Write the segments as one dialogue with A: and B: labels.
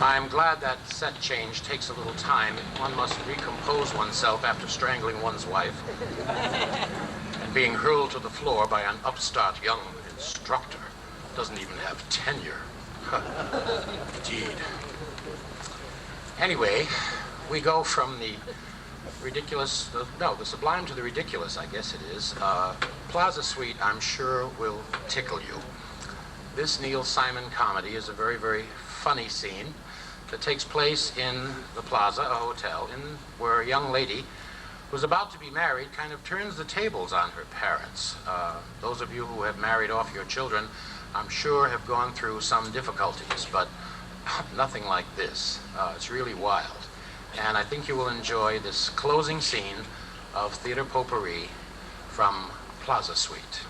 A: I'm glad that set change takes a little time. One must recompose oneself after strangling one's wife and being hurled to the floor by an upstart young instructor. Doesn't even have tenure. Indeed. Anyway, we go from the ridiculous, the sublime to the ridiculous, I guess it is. Plaza Suite, I'm sure, will tickle you. This Neil Simon comedy is a very, very funny scene that takes place in the Plaza, a hotel, where a young lady who's about to be married kind of turns the tables on her parents. Those of you who have married off your children, I'm sure, have gone through some difficulties, but nothing like this. It's really wild. And I think you will enjoy this closing scene of Theater Potpourri from Plaza Suite.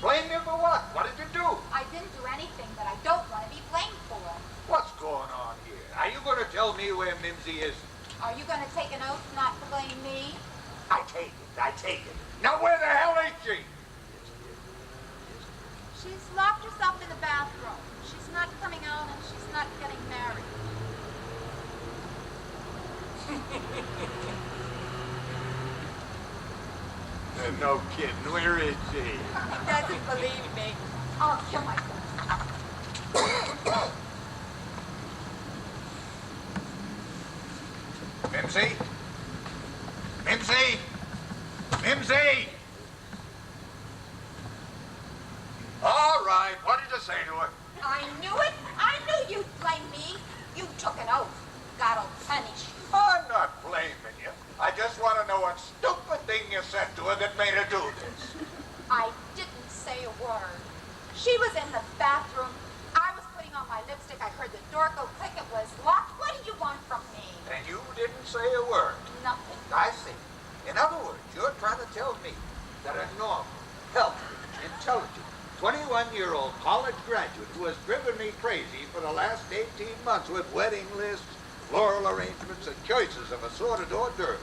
B: Blame me for what? What did you do?
C: I didn't do anything that I don't want to be blamed
B: tell me where Mimsy is.
C: Are you going to take an oath not to blame me?
B: I take it. Now where the hell is she?
C: She's locked herself in the bathroom. She's not coming out and she's not getting married.
B: No kidding. Where is she?
C: He doesn't believe me. I'll kill myself.
B: Mimsy? Mimsy? Mimsy? All right. What did you say to her?
C: I knew it. I knew you'd blame me. You took an oath. God'll punish you.
B: I'm not blaming you. I just want to know what stupid thing you said to her that made her do this.
C: I didn't say a word. She was in the bathroom. I was putting on my lipstick. I heard the door go click. It was locked. What do you want from me?
B: And you didn't say a word.
C: Nothing.
B: I see. In other words, you're trying to tell me that a normal, healthy, intelligent, 21-year-old college graduate who has driven me crazy for the last 18 months with wedding lists, floral arrangements, and choices of assorted hors d'oeuvres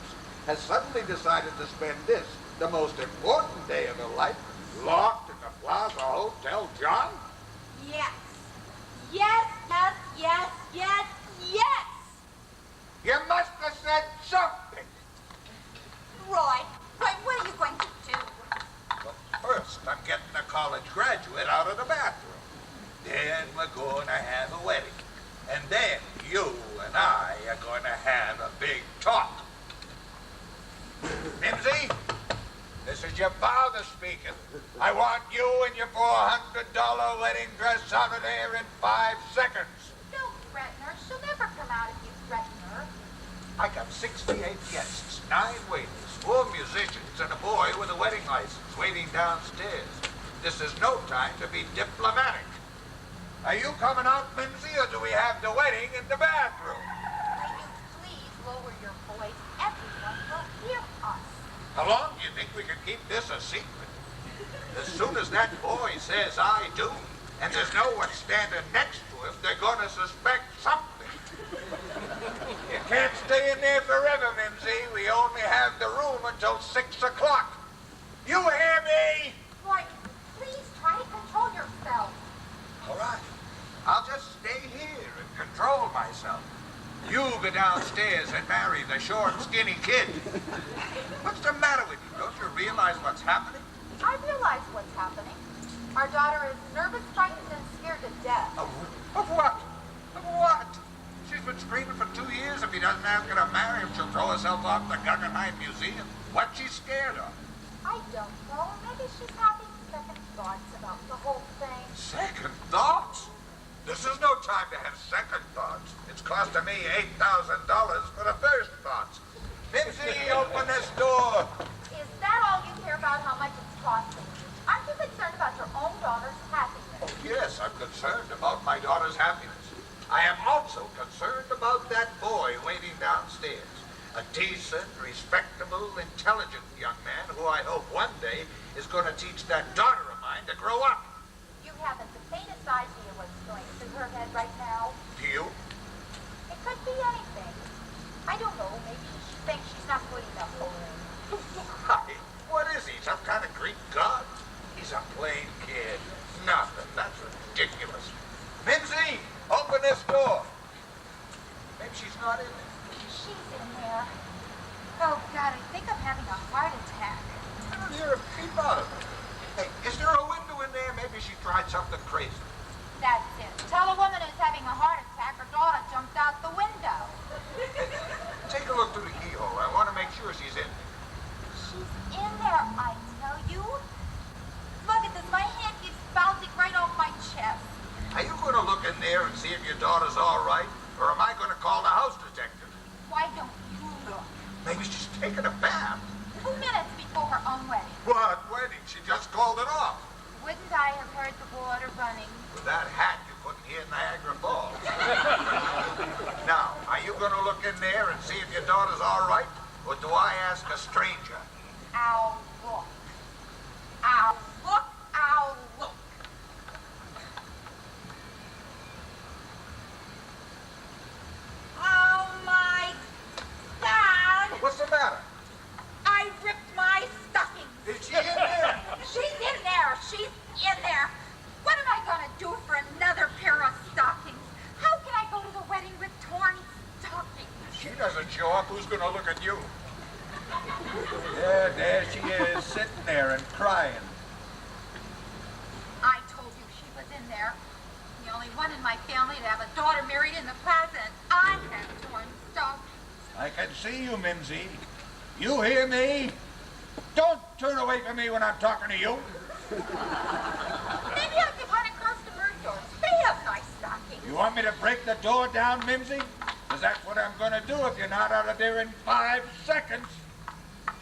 B: has suddenly decided to spend this, the most important day of her life, locked in the Plaza Hotel, John?
C: Yes. Yes, yes, yes, yes, yes.
B: You must have said something.
C: Roy, what are you going to do?
B: Well, first, I'm getting a college graduate out of the bathroom. Then we're going to have a wedding. And then you and I are going to have a big talk. Mimsy, this is your father speaking. I want you and your $400 wedding dress out of there in 5 seconds.
C: Don't threaten her. She'll never come out if you threaten her.
B: I got 68 guests, 9 waiters, 4 musicians, and a boy with a wedding license waiting downstairs. This is no time to be diplomatic. Are you coming out, Mimsy, or do we have the wedding in the bathroom?
C: Will you please lower your voice? Everyone will hear us.
B: How long do you think we can keep this a secret? As soon as that boy says I do, and there's no one standing next to him, they're going to suspect something. You can't stay in there forever, Mimsy. We only have the room until 6 o'clock. You hear me?
C: Roy, please try to control yourself.
B: All right. I'll just stay here and control myself. You go downstairs and marry the short, skinny kid. What's the matter with you? Don't you realize what's happening?
C: I realize what's happening. Our daughter is nervous, frightened, and scared to death.
B: Of what? Of what? She's been screaming for 2 years. If he doesn't ask her to marry him, she'll throw herself off the Guggenheim Museum. What's she scared of?
C: I don't know. Maybe she's having second thoughts about the whole thing.
B: Second thoughts? This is no time to have second thoughts. It's costing me $8,000 for the first thoughts. Mimsy, open this door.
C: Is that all you care about, how much it's costing you? Aren't you concerned about your own daughter's happiness?
B: Oh, yes, I'm concerned about my daughter's happiness. I am also concerned about that boy waiting downstairs. A decent, respectable, intelligent young man who I hope one day is going to teach that daughter of mine to grow up.
C: You haven't the faintest idea what's going through her head right now.
B: Do you?
C: It could be anything. I don't know. Maybe she thinks she's not good enough for him.
B: Why? What is he, some kind of Greek god? He's a plain kid. Nothing. That's ridiculous. Mimsy, open this door. Maybe she's not in there.
C: She's in there. Oh, God, I think I'm having a heart attack.
B: I don't hear a peep out of her. Hey, is there a window in there? Maybe she tried something crazy.
C: That's it. Tell a woman who's having a heart attack her daughter jumped out the window.
B: Take a look through the keyhole. I want to make sure she's in there.
C: She's in there, I tell you. Look at this. My hand keeps bouncing right off my chest.
B: Are you going to look in there and see if your daughter's all right? Or am I going to call the house detective?
C: Why don't you look?
B: Maybe she's taking a bath.
C: 2 minutes before her own wedding.
B: What wedding? She just called it off.
C: Wouldn't I have heard the water running?
B: With that hat, you couldn't hear Niagara Falls. Now, are you going to look in there and see if your daughter's all right? Or do I ask a stranger?
C: I'll look. I'll look. I'll look. I'll
B: gonna look at you. Yeah, there she is, sitting there and crying.
C: I told you she was in there. The only one in my family to have a daughter married in the Plaza, and I have torn stockings.
B: I can see you, Mimsy. You hear me? Don't turn away from me when I'm talking to you.
C: Maybe I could run across the bird doors. They have nice stockings.
B: You want me to break the door down, Mimsy? Because that's what I'm going to do if you're not out of there in 5 seconds.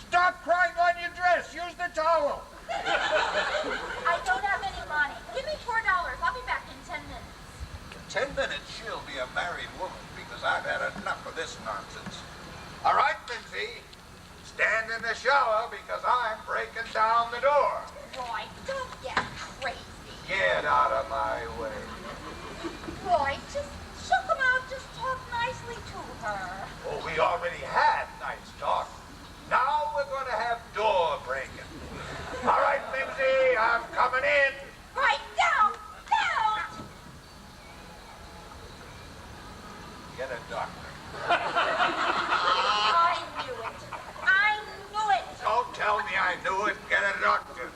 B: Stop crying on your dress. Use the towel.
C: I don't have any money. Give me $4. I'll be back in 10 minutes.
B: In 10 minutes, she'll be a married woman because I've had enough of this nonsense. All right, Mimsy. Stand in the shower because I'm breaking down the door.
C: Roy, don't get crazy.
B: Get out of my way.
C: Roy, just she'll come out. Just talk nicely to her.
B: Oh, we already had nice talk. Now we're going to have door breaking. All right, Mimsy, I'm coming in.
C: Right, down, down.
B: Get a doctor.
C: I knew it. I knew it.
B: Don't tell me I knew it. Get a doctor.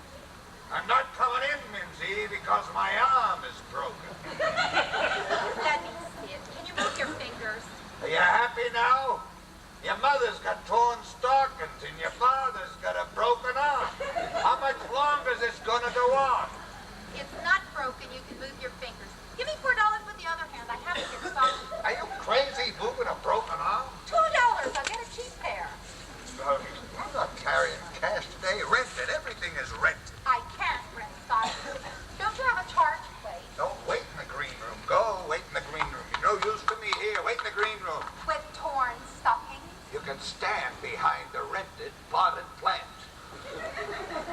B: I'm not coming in, Mimsy, because my arm is broken.
C: Let me see it. Can you move your fingers?
B: Are you happy now? Your mother's got torn stockings and your father's got a broken arm. How much longer is this going to go on?
C: It's not broken. You can move your fingers. Give me $4 with the other hand. I have to get stockings.
B: Are you crazy moving a broken arm?
C: $2. I'll get a cheap pair.
B: I'm not carrying cash today. Rented. Everything is rented.
C: I can't rent stockings. Don't you have a charge plate?
B: Don't wait in the green room. Go wait in the green room. You're no use to me here. Wait in the green room.
C: With torn stockings?
B: You can stand behind the rented potted plant.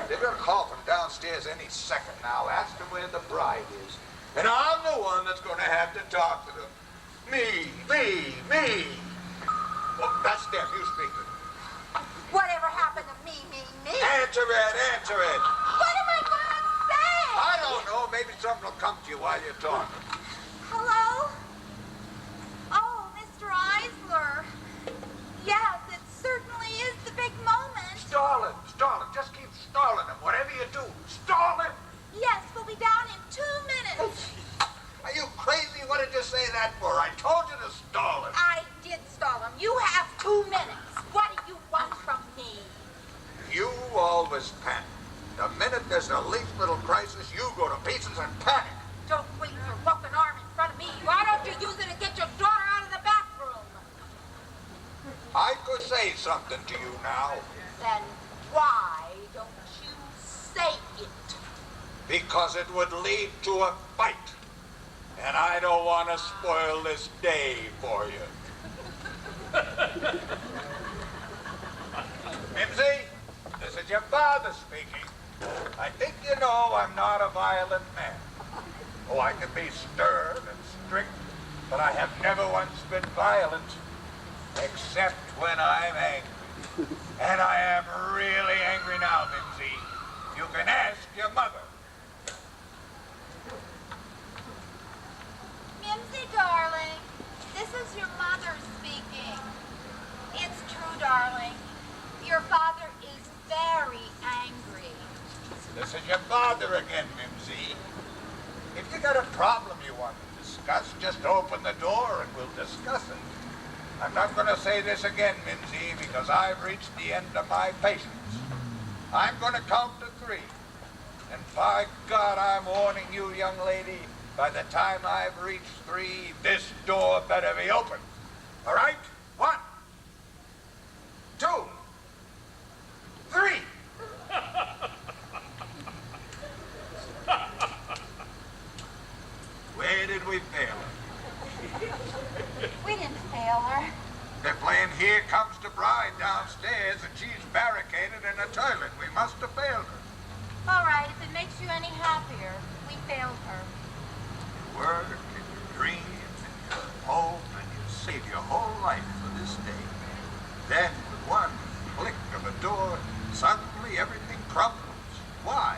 B: They're going to call from downstairs any second now. Ask them where the bride is. And I'm the one that's going to have to talk to them. Me. Oh, that's them. You speak to them.
C: Whatever happened to me?
B: Answer it.
C: What am I going to say?
B: I don't know. Maybe something will come to you while you're talking.
C: Hello? Oh, Mr. Eisler. Yes, it certainly is the big moment.
B: Stall him. Just keep stalling him. Whatever you do, stall him.
C: Yes, we'll be down in 2 minutes.
B: Are you crazy? What did you say that for? I told you to stall him.
C: I did stall him. You have 2 minutes. What do you want from me?
B: You always panic. The minute there's the least little crisis, you go to pieces and panic.
C: Don't wave your broken arm in front of me. Why don't you use it to get your daughter out of the bathroom?
B: I could say something to you now.
C: Then why don't you say it?
B: Because it would lead to a fight. And I don't want to spoil this day for you. Mimsy, this is your father speaking. I think you know I'm not a violent man. Oh, I can be stern and strict, but I have never once been violent, except when I'm angry. And I am really angry now, Mimsy. You can ask your mother.
C: Mimsy, darling, this is your mother speaking. It's true, darling. Your father is very angry.
B: This is your father again, Mimsy. If you got a problem you want to discuss, just open the door and we'll discuss it. I'm not going to say this again, Mimsy, because I've reached the end of my patience. I'm going to count to 3. And by God, I'm warning you, young lady, by the time I've reached 3, this door better be open. All right? 1, 2, 3. Where did we fail her?
C: We didn't fail her.
B: They're playing Here Comes the Bride downstairs, and she's barricaded in a toilet. We must have failed her.
C: All right, if it makes you any happier, we failed her.
B: You work and you dream and you hope and you save your whole life for this day. Then, with one click of a door, suddenly everything crumbles. Why?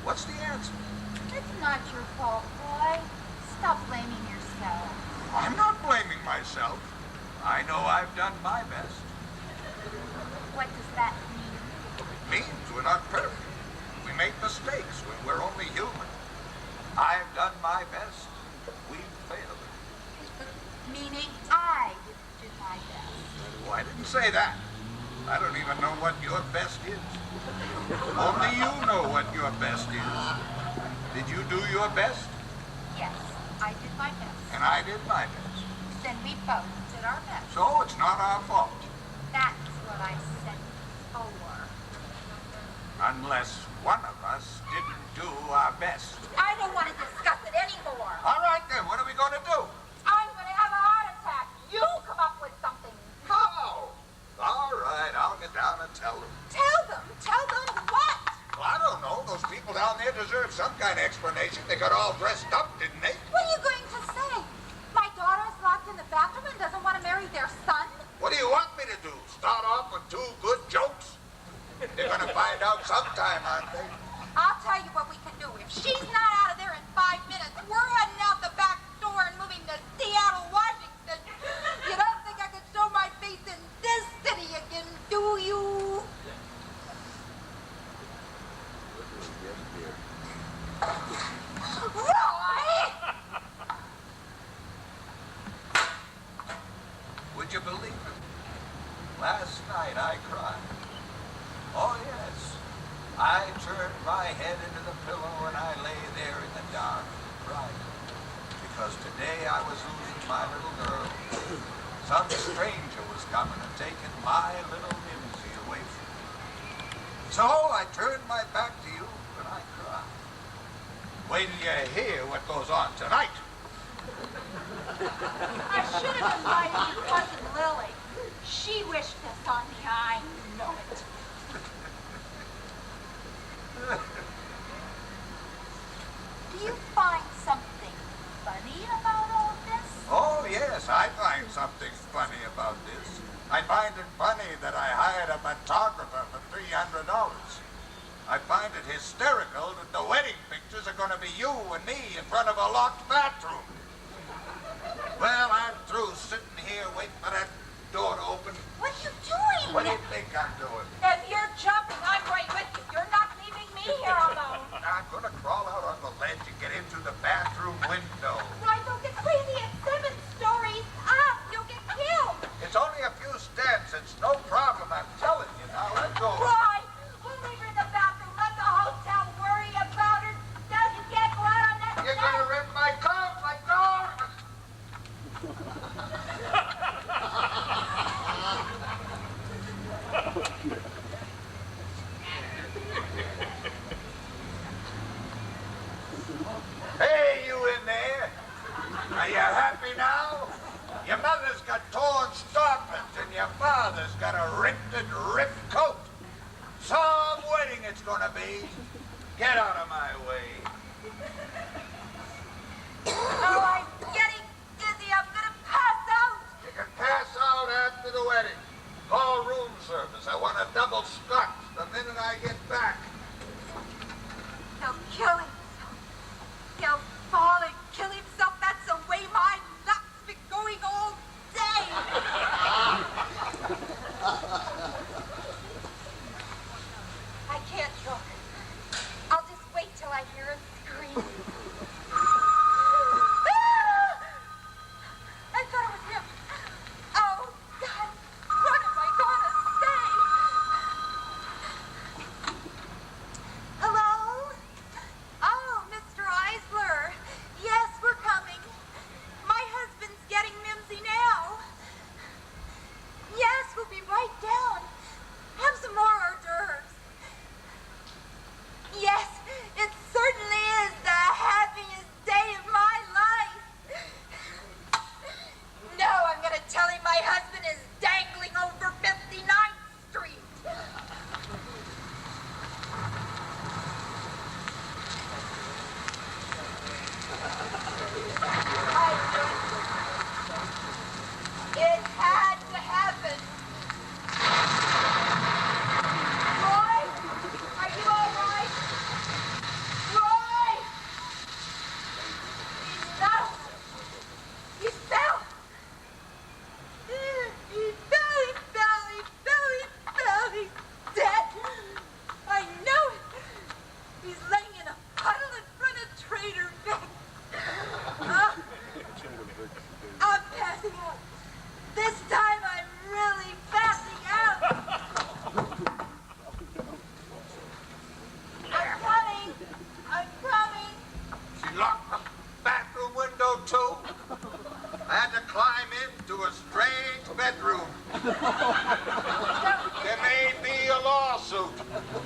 B: What's the answer?
C: It's not your fault, boy. Stop blaming yourself.
B: I'm not blaming myself. I know I've done my best. done my best. We've failed.
C: Meaning I did my best.
B: Oh, I didn't say that. I don't even know what your best is. Only you know what your best is. Did you do your best?
C: Yes, I did my best.
B: And I did my best.
C: Then we both did our best.
B: So it's not our fault.
C: That's what I said before.
B: Unless one of us didn't do our best.
C: I don't want to discuss it anymore.
B: All right then, what are we going to do?
C: I'm going to have a heart attack. You come up with something.
B: How? All right, I'll get down and tell them.
C: Tell them. Tell them what?
B: Well, I don't know. Those people down there deserve some kind of explanation. They got all dressed up, didn't they?
C: What are you going to say? My daughter's locked in the bathroom and doesn't want to marry their son?
B: What do you want me to do? Start off with 2 good jokes? They're going to find out sometime, aren't they?
C: I'll tell you what we can do. If she's not out of there in 5 minutes, we're heading out the back door and moving to Seattle, Washington. You don't think I could show my face in this city again, do you? Roy!
B: Would you believe it? Last night I cried. Oh, yes. I turned my head into the pillow and I lay there in the dark crying. Because today I was losing my little girl. Some stranger was coming and taking my little Mimsy away from me. So I turned my back to you and I cried. When you hear what goes on tonight.
C: I should have invited your cousin Lily. She wished this on me. I know it. Do you find something funny about all this?
B: Oh, yes, I find something funny about this. I find it funny that I hired a photographer for $300. I find it hysterical that the wedding pictures are going to be you and me in front of a locked bathroom. Well, I'm through sitting here waiting for that door to open.
C: What are you doing?
B: What do you think I'm doing?
C: If you're jumping, I'm right with you. You're not leaving me here alone.
B: I'm going to crawl out on the ledge and get into the bathroom window.
C: Why, don't get crazy. It's 7 stories up. You'll get killed.
B: It's only a few steps. It's no problem, I'm telling you. Now, let go.
C: Why? We'll leave her in the bathroom. Let the hotel worry about her. Now you can't go out on that
B: You're going to rip my coat, my coat! Hey, you in there? Are you happy now? Your mother's got torn stockings and your father's got a ripped coat. Some wedding it's gonna be. Get out of my way.
C: Oh, I'm getting dizzy. I'm going to pass out.
B: You can pass out after the wedding. Call room service. I want a double scotch the minute I get back.
C: He'll kill himself. He'll fall and kill himself. That's the way my luck's been going all day. I can't look. I'll just wait till I hear him scream. I thought it was him. Oh, God. What am I going to say? Hello? Oh, Mr. Eisler. Yes, we're coming. My husband's getting Mimsy now. Yes, we'll be right down. Have some more hors d'oeuvres. Yes, it certainly is the
B: She locked the bathroom window, too. I had to climb into a strange bedroom. There may be a lawsuit.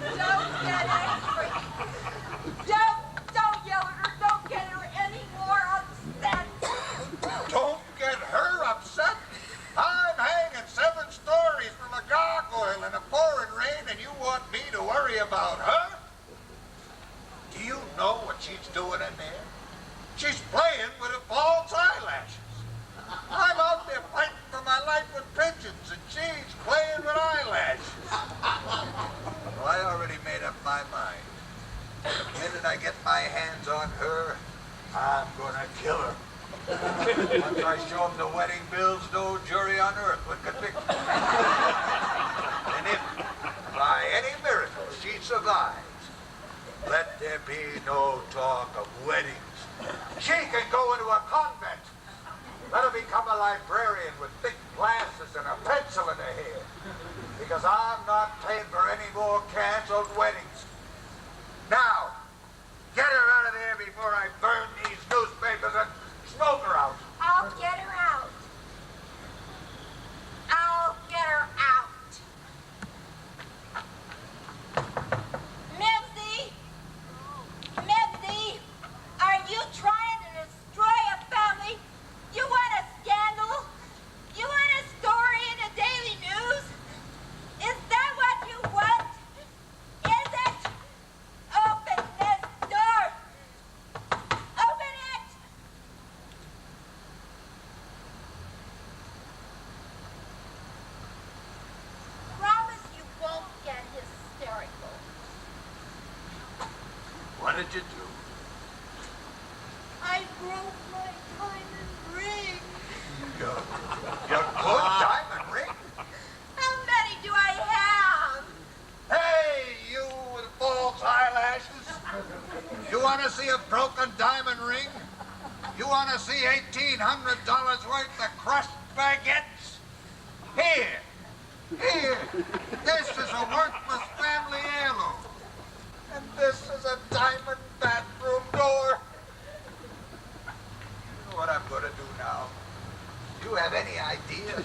C: Don't get angry. Don't yell at her. Don't get her any more upset.
B: Don't get her upset. I'm hanging 7 stories from a gargoyle in a pouring rain, and you want me to worry about her? Do you know what she's doing in there? She's playing with her false eyelashes. I'm out there fighting for my life with pigeons, and she's playing with eyelashes. Well, I already made up my mind. The minute I get my hands on her, I'm gonna kill her. Once I show them the wedding bills, no jury on earth would convict me. And if, by any miracle, she survives, let there be no talk of weddings. She can go into a convent. Let her become a librarian with thick glasses and a pencil in her hair. Because I'm not paying for any more canceled weddings. Now, get her out of there before I burn these newspapers and smoke her out.
C: I'll get her out. I'll get her out. Mimsy! Mimsy! Are you trying to destroy a family? You want a scandal? You want a story in the Daily News? Is that what you want? Is it? Open this door! Open it! Promise you won't get hysterical.
B: What did you do?
C: I broke my diamond ring.
B: Your good diamond ring?
C: How many do I have?
B: Hey, you with false eyelashes. You want to see a broken diamond ring? You want to see $1,800 worth of crushed baguettes? Here. This is a worthless family heirloom. And this is a diamond bathroom door. You know what I'm going to do now? Do you have any idea?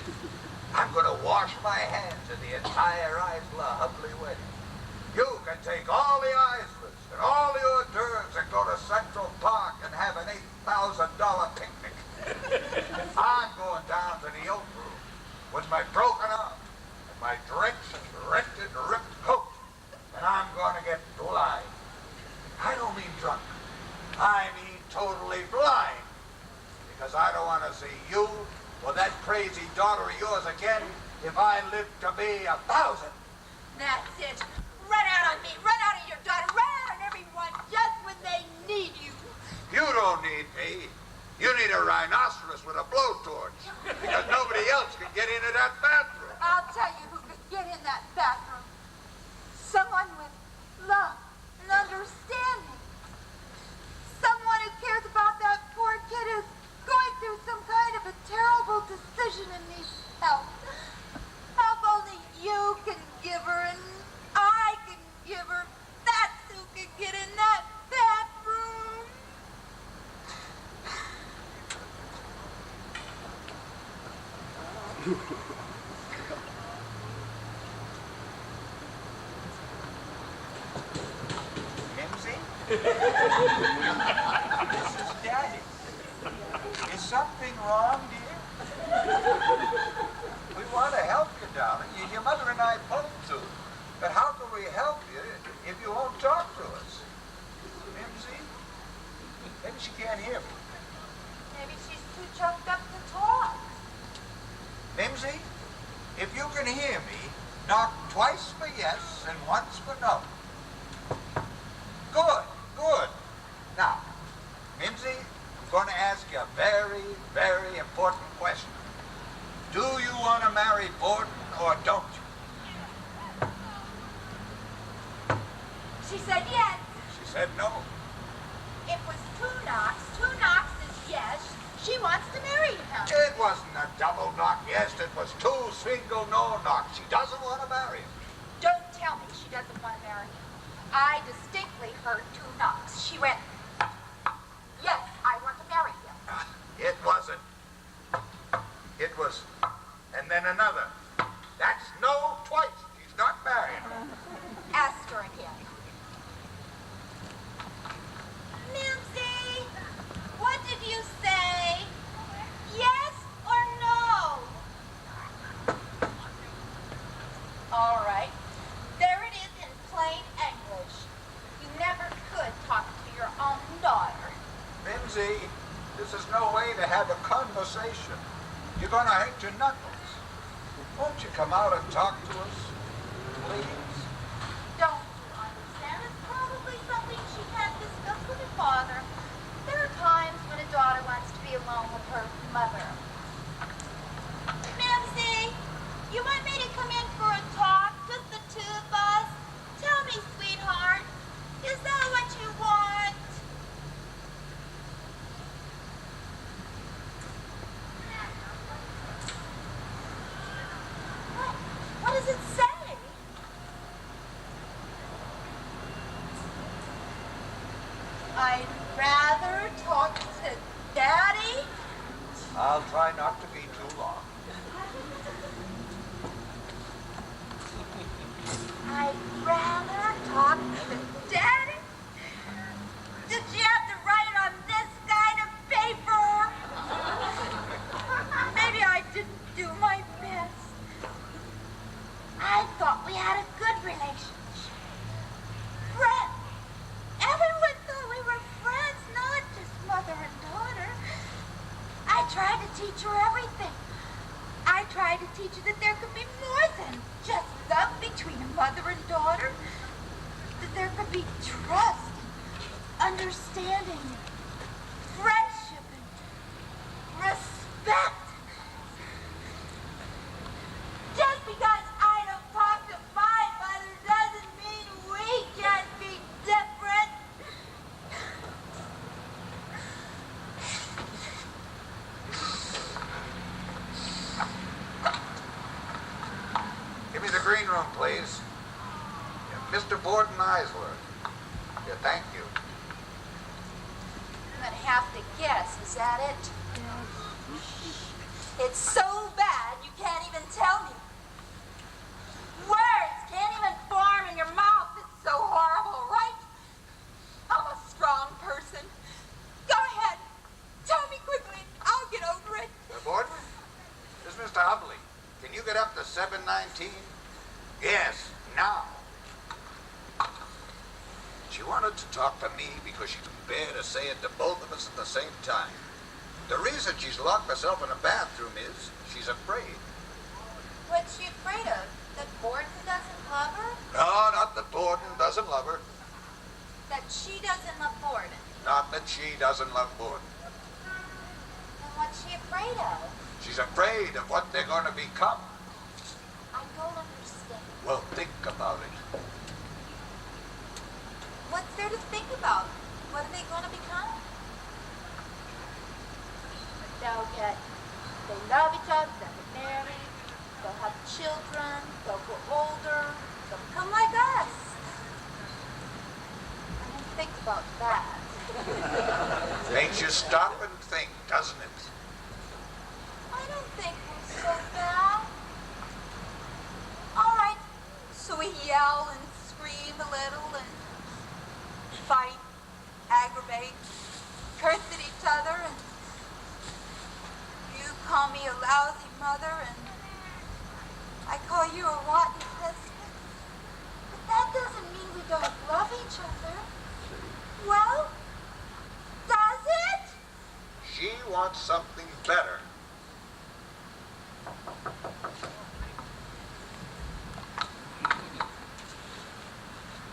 B: I'm going to wash my hands of the entire Isla Hubley wedding. You can take all the Islets and all the hors d'oeuvres and go to Central Park and have an $8,000 picnic. I'm going down to the oak room with my broken arm and my drenched and rented ripped coat, and I'm going to get blind. I don't mean drunk. I mean totally blind. Because I don't want to see you or that crazy daughter of yours again if I live to be 1,000.
C: That's it. Run out on me. Run out on your daughter. Run out on everyone just when they need you.
B: You don't need me. You need a rhinoceros with a blowtorch because nobody else can get into that bathroom.
C: I'll tell you who could get in that bathroom. Someone with love and understanding. Someone who cares about that poor kid who's going through some kind of a terrible decision and needs help. Help only you can give her and I can give her. That's who can get in that bathroom.
B: Mimsy? This is Daddy. Is something wrong, dear? We want to help you, darling. Your mother and I both do. But how can we help you if you won't talk to us? Mimsy? Maybe she can't hear me.
C: Maybe she's too choked up to talk.
B: Mimsy, if you can hear me, knock twice for yes and once for no. Good. Now, Mimsy, I'm going to ask you a very, very important question. Do you want to marry Borden or don't you?
C: She said yes.
B: She said no.
C: It was 2 knocks. 2 knocks is yes. She wants to marry him.
B: It wasn't a double knock yes, it was 2 single no knocks. She doesn't want to marry him.
C: Don't tell me she doesn't want to marry him. I distinctly heard 2 knocks. She went,
B: Mimsy, this is no way to have a conversation. You're gonna hurt your knuckles. Won't you come out and talk to us, please?
C: Don't you understand? It's probably something she can't discuss with her father. There are times when a daughter wants to be alone with her mother. Mimsy, you want me to come in for a talk, just the two of us? Tell me, sweetheart, is that what you want? What does it say? I'd rather talk to Daddy.
B: I'll try not to be too long.
C: I'd rather talk to Daddy. Did you have to write it on this kind of paper? Maybe I didn't do my best. I thought we had a good relationship. Friends. Everyone thought we were friends, not just mother and daughter. I tried to teach her everything. I tried to teach her that there could be more than just love between a mother and daughter. That there could be trust, understanding, friendship, and respect. Just because I don't talk to my mother doesn't mean we can't be different.
B: Give me the green room, please. Yeah, Mr. Borden Eisworth. Yeah, thank you.
C: I'm gonna have to guess, is that it? It's so bad you can't even tell me. Words can't even form in your mouth. It's so horrible, right? I'm a strong person. Go ahead. Tell me quickly. I'll get over it.
B: Borden? This is Mr. Hubley. Can you get up to 719? Yes, now. She wanted to talk to me because she couldn't bear to say it to both of us at the same time. The reason she's locked herself in a bathroom is she's afraid.
C: What's she afraid of? That Borden doesn't love her?
B: No, not that Borden doesn't love her.
C: That she doesn't love Borden?
B: Not that she doesn't love Borden.
C: Then what's she afraid of?
B: She's afraid of what they're going to become.
C: I don't understand.
B: Well, think about it.
C: What's there to think about? What are they going to become? They love each other, they'll get married, they'll have children, they'll grow older, they'll become like us. I didn't think about that.
B: Makes you stop and think, doesn't it?
C: I don't think we're so bad. All right, so we yell and scream a little and fight, aggravate, curse at each other, and you call me a lousy mother, and I call you a rotten husband. But that doesn't mean we don't love each other. Well, does it?
B: She wants something better.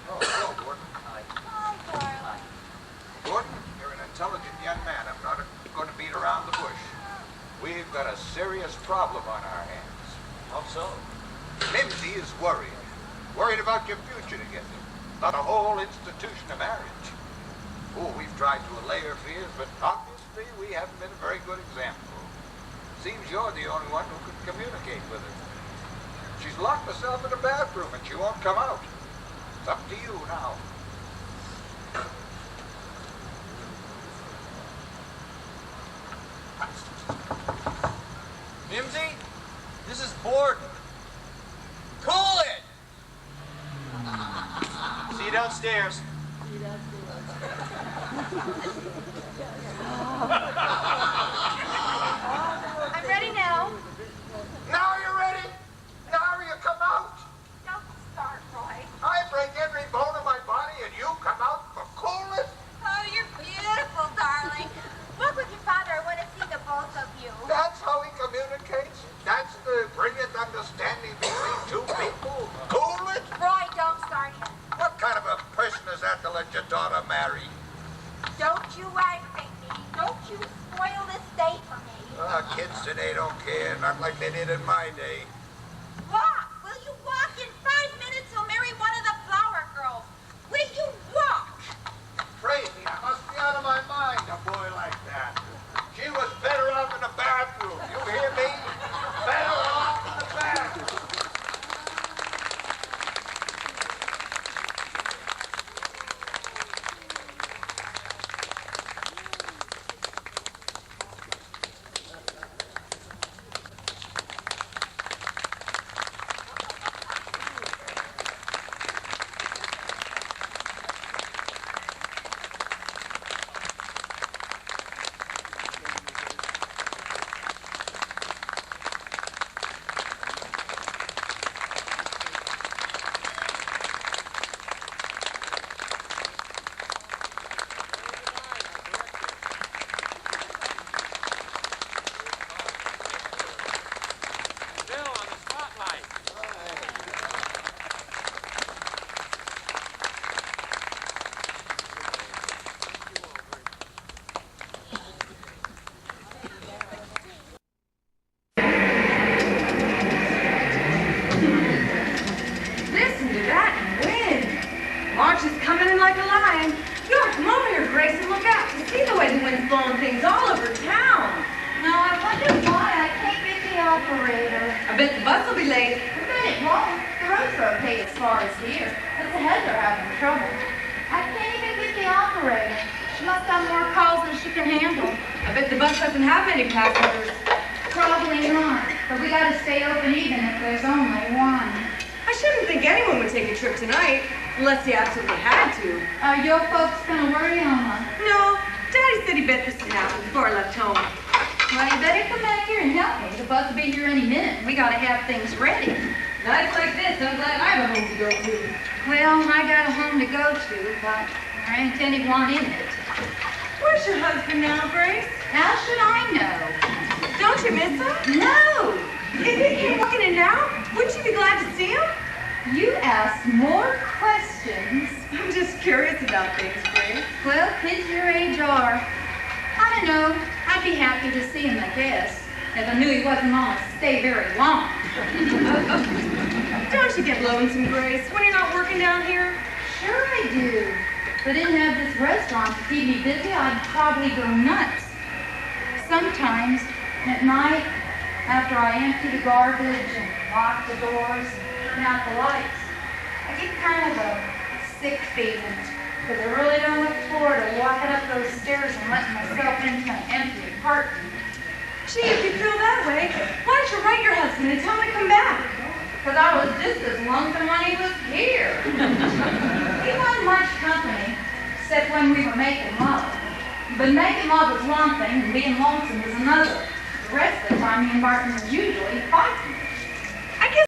B: Oh, hello, Gordon.
C: Hi, darling.
B: Gordon, you're an intelligent young man. I'm not going to beat around the bush. We've got a serious problem on our hands.
D: How so?
B: Lindy is worried. Worried about your future together. About the whole institution of marriage. Oh, we've tried to allay her fears, but obviously we haven't been a very good example. Seems you're the only one who can communicate with her. She's locked herself in the bathroom and she won't come out. It's up to you now.
D: Mimsy, this is Borden. Cool it! See you downstairs.
C: I'm ready now.
B: Now you're ready? Now you come out?
C: Don't start, Roy.
B: I break every bone in my body and you come out for coolness?
C: Oh, you're beautiful, darling.
B: Kids today don't care, not like they did in my day.
C: Walk! Will you walk? In 5 minutes he'll marry one of the flower girls. Will you walk?
B: Crazy, I must be out of my mind, a boy like that. She was better off in the bathroom, you hear me? Better off in the bathroom.
E: Unless he absolutely had to.
F: Are your folks gonna worry, Alma?
E: No. Daddy said he bet this would happen before I left home.
F: Well, you better come back here and help me. The bus will be here any minute. We gotta have things ready.
E: Nights like this, I'm glad I have a home to go to.
F: Well, I got a home to go to, but there ain't anyone in it.
E: Where's your husband now, Grace?
F: How should I know?
E: Don't you miss him?
F: No!
E: If he came walking in now, wouldn't you be glad to see him?
F: You ask more questions.
E: I'm just curious about things, Grace.
F: Well, kids your age are. I don't know. I'd be happy to see him, I guess, if I knew he wasn't going to stay very long.
E: Don't you get lonesome, Grace, when you're not working down here?
F: Sure I do. If I didn't have this restaurant to keep me busy, I'd probably go nuts. Sometimes, at night, after I empty the garbage and lock the doors, turn out the lights, I get kind of a sick feeling, because I really don't look forward to walking up those stairs and letting myself into an empty apartment.
E: Gee, if you feel that way, why don't you write your husband and tell him to come back?
F: Because I was just as lonesome when he was here. He wasn't much company, except when we were making love. But making love was one thing, and being lonesome was another. The rest of the time, me and Martin was usually fighting.